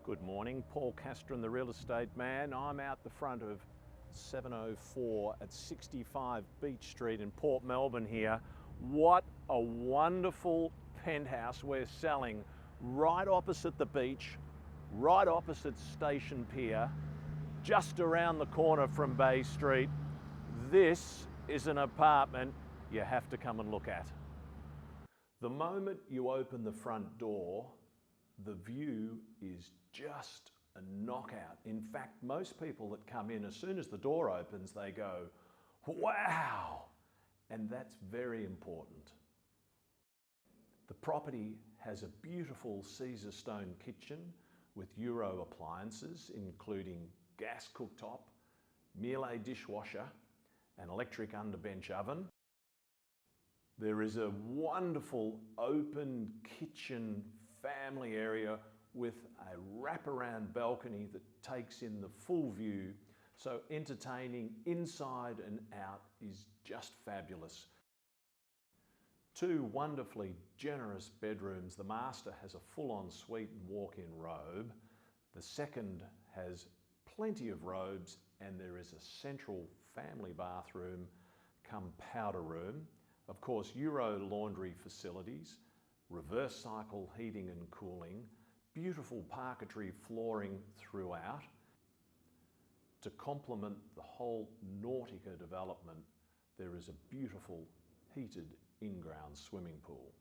Good morning, Paul Castron, the real estate man. I'm out the front of 704 at 65 Beach Street in Port Melbourne here. What a wonderful penthouse we're selling right opposite the beach, right opposite Station Pier, just around the corner from Bay Street. This is an apartment you have to come and look at. The moment you open the front door, the view is just a knockout. In fact, most people that come in, as soon as the door opens, they go, wow! And that's very important. The property has a beautiful Caesar stone kitchen with Euro appliances, including gas cooktop, Miele dishwasher, and electric underbench oven. There is a wonderful open kitchen family area with a wraparound balcony that takes in the full view, so entertaining inside and out is just fabulous. Two wonderfully generous bedrooms. The master has a full-on suite and walk-in robe. The second has plenty of robes, and there is a central family bathroom come powder room. Of course, Euro laundry facilities, reverse cycle heating and cooling, beautiful parquetry flooring throughout. To complement the whole Nautica development, there is a beautiful heated in-ground swimming pool.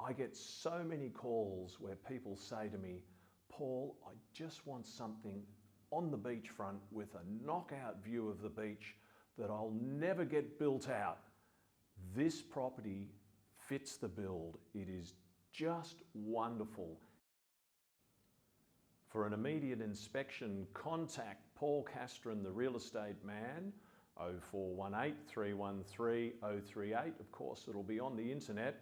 I get so many calls where people say to me, Paul, I just want something on the beachfront with a knockout view of the beach that I'll never get built out. This property fits the build. It is just wonderful. For an immediate inspection, contact Paul Castron, the real estate man, 0418 313 038. Of course, it'll be on the internet.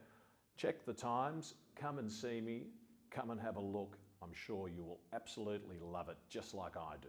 Check the times, come and see me, come and have a look. I'm sure you will absolutely love it, just like I do.